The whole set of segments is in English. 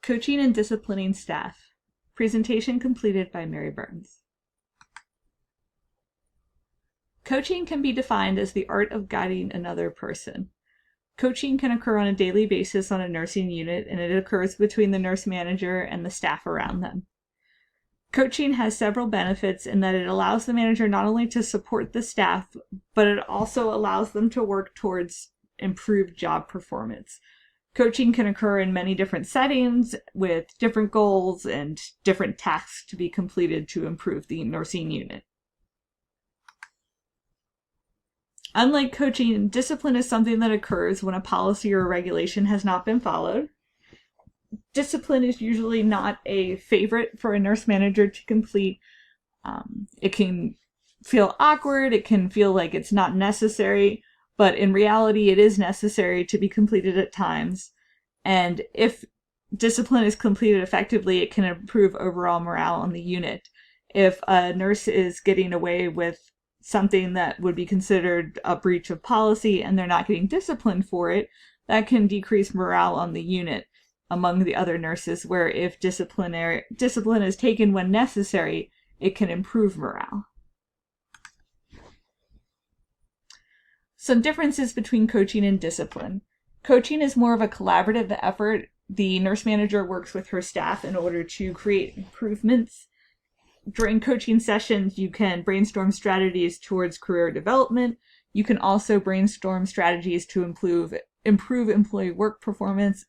Coaching and disciplining staff. Presentation completed by Mary Burns. Coaching can be defined as the art of guiding another person. Coaching can occur on a daily basis on a nursing unit, and it occurs between the nurse manager and the staff around them. Coaching has several benefits in that it allows the manager not only to support the staff, but it also allows them to work towards improved job performance. Coaching can occur in many different settings with different goals and different tasks to be completed to improve the nursing unit. Unlike coaching, discipline is something that occurs when a policy or a regulation has not been followed. Discipline is usually not a favorite for a nurse manager to complete. It can feel awkward, it can feel like it's not necessary, but in reality it is necessary to be completed at times. And if discipline is completed effectively, it can improve overall morale on the unit. If a nurse is getting away with something that would be considered a breach of policy and they're not getting disciplined for it, that can decrease morale on the unit among the other nurses, where if discipline is taken when necessary, it can improve morale. Some differences between coaching and discipline. Coaching is more of a collaborative effort. The nurse manager works with her staff in order to create improvements. During coaching sessions, you can brainstorm strategies towards career development. You can also brainstorm strategies to improve employee work performance.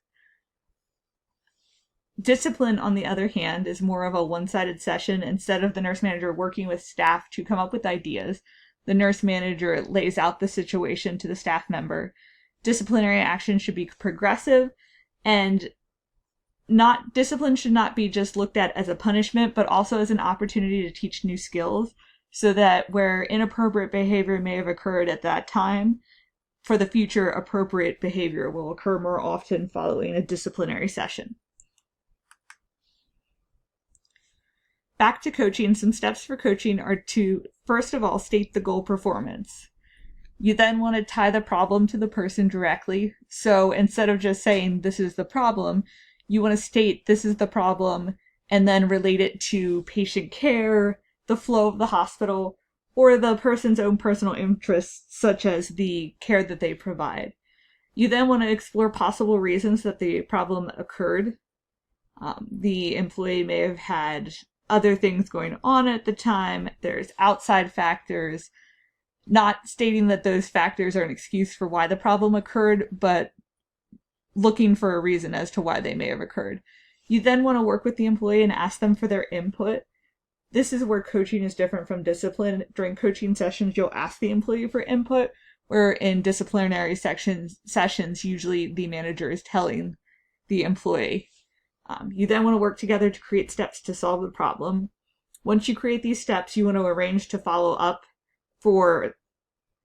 Discipline, on the other hand, is more of a one-sided session. Instead of the nurse manager working with staff to come up with ideas, the nurse manager lays out the situation to the staff member. Disciplinary action should be progressive, and discipline should not be just looked at as a punishment, but also as an opportunity to teach new skills, so that where inappropriate behavior may have occurred at that time, for the future, appropriate behavior will occur more often following a disciplinary session. Back to coaching, some steps for coaching are to, first of all, state the goal performance. You then want to tie the problem to the person directly. So instead of just saying, this is the problem, you want to state, this is the problem, and then relate it to patient care, the flow of the hospital, or the person's own personal interests, such as the care that they provide. You then want to explore possible reasons that the problem occurred. The employee may have had other things going on at the time. There's outside factors, not stating that those factors are an excuse for why the problem occurred, but looking for a reason as to why they may have occurred. You then want to work with the employee and ask them for their input. This is where coaching is different from discipline. During coaching sessions, you'll ask the employee for input, where in disciplinary sessions, usually the manager is telling the employee. You then want to work together to create steps to solve the problem. Once you create these steps, you want to arrange to follow up for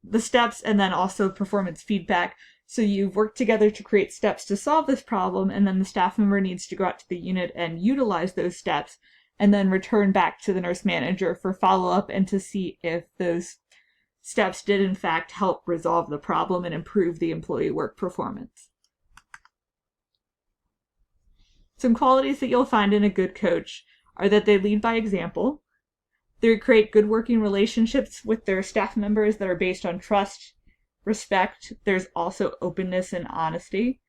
the steps and then also performance feedback. So you've worked together to create steps to solve this problem, and then the staff member needs to go out to the unit and utilize those steps and then return back to the nurse manager for follow-up and to see if those steps did in fact help resolve the problem and improve the employee work performance. Some qualities that you'll find in a good coach are that they lead by example. They create good working relationships with their staff members that are based on trust, respect. There's also openness and honesty.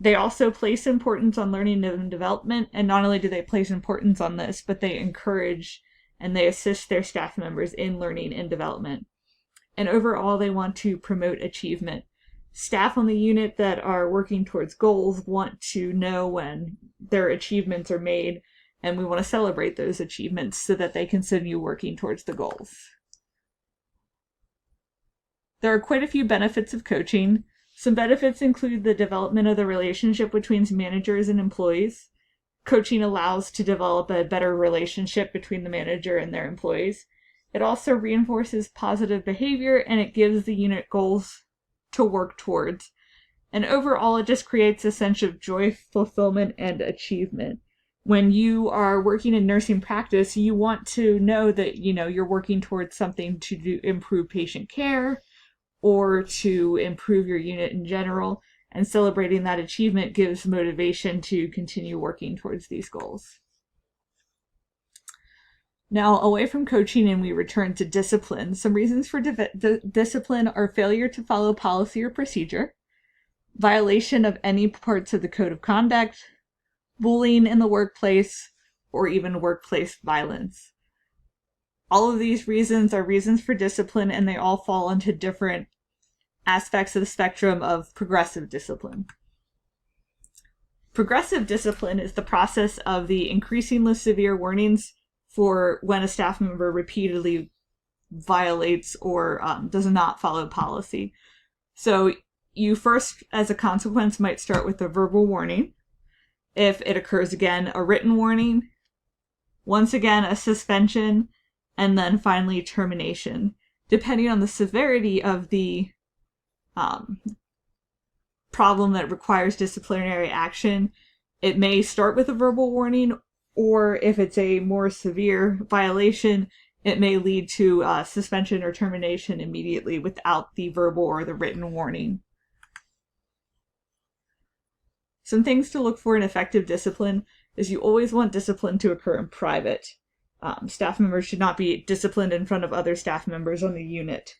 They also place importance on learning and development, and not only do they place importance on this, but they encourage and they assist their staff members in learning and development. And overall, they want to promote achievement. Staff on the unit that are working towards goals want to know when their achievements are made, and we want to celebrate those achievements so that they continue working towards the goals. There are quite a few benefits of coaching. Some benefits include the development of the relationship between managers and employees. Coaching allows to develop a better relationship between the manager and their employees. It also reinforces positive behavior, and it gives the unit goals to work towards. And overall, it just creates a sense of joy, fulfillment, and achievement. When you are working in nursing practice, you want to know that, you're working towards something to improve patient care or to improve your unit in general. and celebrating that achievement gives motivation to continue working towards these goals. Now, away from coaching and we return to discipline. Some reasons for discipline are failure to follow policy or procedure, violation of any parts of the code of conduct, bullying in the workplace, or even workplace violence. All of these reasons are reasons for discipline, and they all fall into different aspects of the spectrum of progressive discipline. Progressive discipline is the process of the increasingly severe warnings for when a staff member repeatedly violates or does not follow policy. So you first, as a consequence, might start with a verbal warning. If it occurs again, a written warning. Once again, a suspension, and then finally termination. Depending on the severity of the problem that requires disciplinary action, it may start with a verbal warning, or if it's a more severe violation, it may lead to suspension or termination immediately without the verbal or the written warning. Some things to look for in effective discipline is you always want discipline to occur in private. Staff members should not be disciplined in front of other staff members on the unit.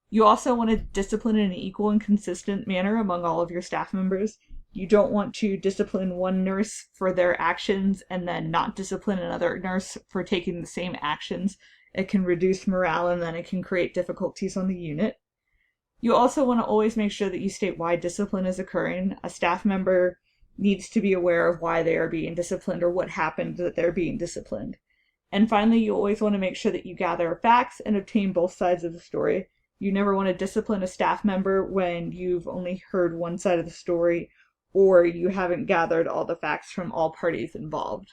You also want to discipline in an equal and consistent manner among all of your staff members. You don't want to discipline one nurse for their actions and then not discipline another nurse for taking the same actions. It can reduce morale and then it can create difficulties on the unit. You also want to always make sure that you state why discipline is occurring. A staff member needs to be aware of why they are being disciplined or what happened that they're being disciplined. And finally, you always want to make sure that you gather facts and obtain both sides of the story. You never want to discipline a staff member when you've only heard one side of the story or you haven't gathered all the facts from all parties involved.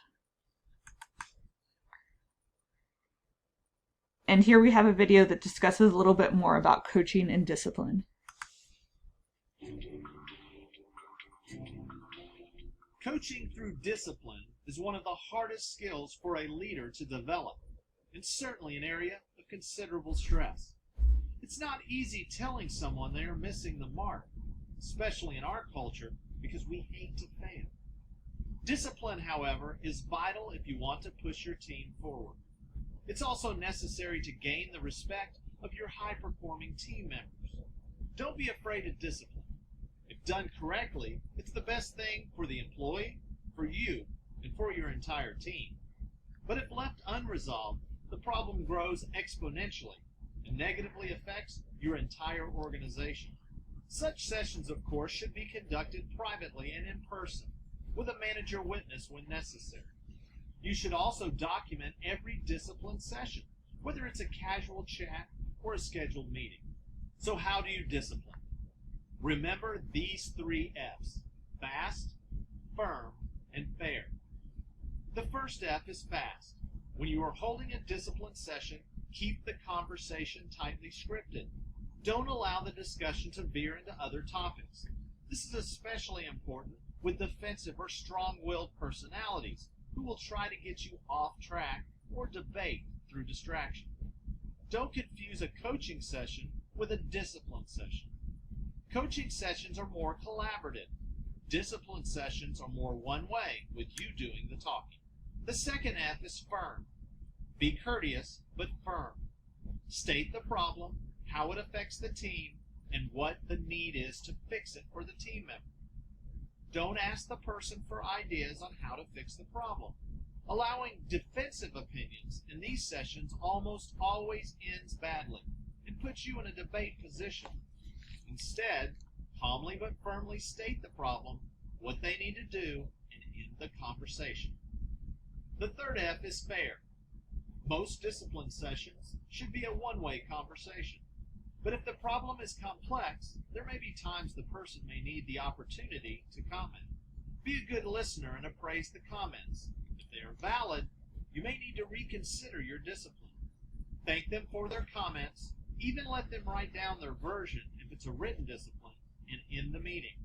And here we have a video that discusses a little bit more about coaching and discipline. Coaching through discipline is one of the hardest skills for a leader to develop, and certainly an area of considerable stress. It's not easy telling someone they are missing the mark, especially in our culture, because we hate to fail. Discipline, however, is vital if you want to push your team forward. It's also necessary to gain the respect of your high-performing team members. Don't be afraid of discipline. If done correctly, it's the best thing for the employee, for you, and for your entire team. But if left unresolved, the problem grows exponentially and negatively affects your entire organization. Such sessions, of course, should be conducted privately and in person, with a manager witness when necessary. You should also document every discipline session, whether it's a casual chat or a scheduled meeting. So how do you discipline? Remember these 3 F's: fast, firm, and fair. The first F is fast. When you are holding a discipline session, keep the conversation tightly scripted. Don't allow the discussion to veer into other topics. This is especially important with defensive or strong-willed personalities who will try to get you off track or debate through distraction. Don't confuse a coaching session with a discipline session. Coaching sessions are more collaborative. Discipline sessions are more one way, with you doing the talking. The second F is firm. Be courteous, but firm. State the problem, how it affects the team, and what the need is to fix it for the team member. Don't ask the person for ideas on how to fix the problem. Allowing defensive opinions in these sessions almost always ends badly and puts you in a debate position. Instead, calmly but firmly state the problem, what they need to do, and end the conversation. The third F is fair. Most discipline sessions should be a one-way conversation. But if the problem is complex, there may be times the person may need the opportunity to comment. Be a good listener and appraise the comments. If they are valid, you may need to reconsider your discipline. Thank them for their comments, even let them write down their version if it's a written discipline, and end the meeting.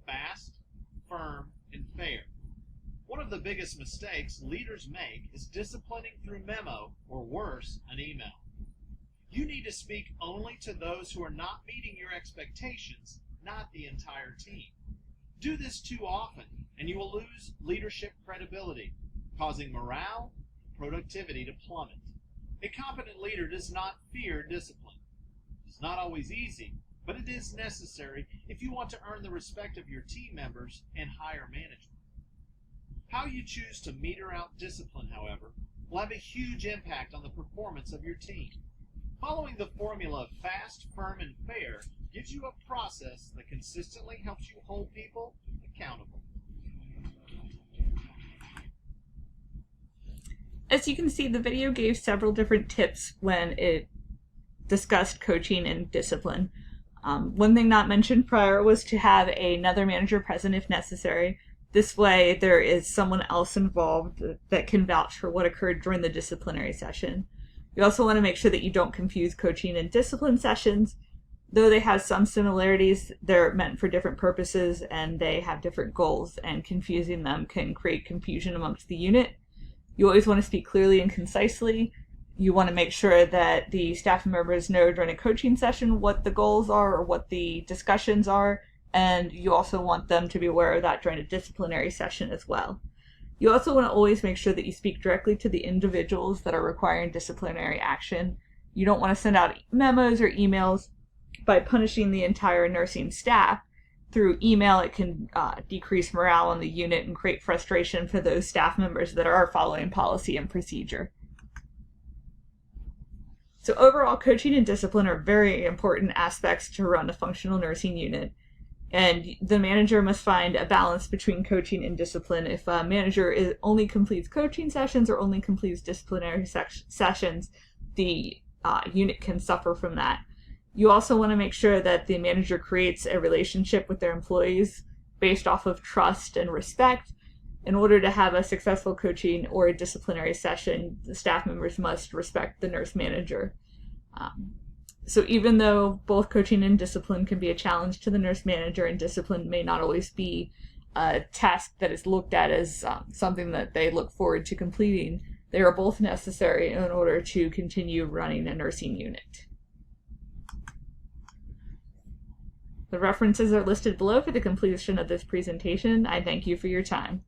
Fast, firm, and fair. One of the biggest mistakes leaders make is disciplining through memo, or worse, an email. You need to speak only to those who are not meeting your expectations not the entire team. Do this too often, and you will lose leadership credibility, causing morale and productivity to plummet. A competent leader does not fear discipline. It's not always easy, but it is necessary if you want to earn the respect of your team members and higher management. How you choose to meter out discipline, however, will have a huge impact on the performance of your team. Following the formula of fast, firm, and fair gives you a process that consistently helps you hold people accountable. As you can see, the video gave several different tips when it discussed coaching and discipline. One thing not mentioned prior was to have another manager present if necessary. This way, there is someone else involved that can vouch for what occurred during the disciplinary session. You also want to make sure that you don't confuse coaching and discipline sessions. Though they have some similarities, they're meant for different purposes and they have different goals, and confusing them can create confusion amongst the unit. You always want to speak clearly and concisely. You want to make sure that the staff members know during a coaching session what the goals are or what the discussions are, and you also want them to be aware of that during a disciplinary session as well. You also want to always make sure that you speak directly to the individuals that are requiring disciplinary action. You don't want to send out memos or emails by punishing the entire nursing staff. Through email, it can decrease morale in the unit and create frustration for those staff members that are following policy and procedure. So overall, coaching and discipline are very important aspects to run a functional nursing unit. And the manager must find a balance between coaching and discipline. If a manager only completes coaching sessions or only completes disciplinary sessions, the unit can suffer from that. You also want to make sure that the manager creates a relationship with their employees based off of trust and respect. In order to have a successful coaching or a disciplinary session, the staff members must respect the nurse manager. So even though both coaching and discipline can be a challenge to the nurse manager, and discipline may not always be a task that is looked at as something that they look forward to completing, they are both necessary in order to continue running a nursing unit. The references are listed below for the completion of this presentation. I thank you for your time.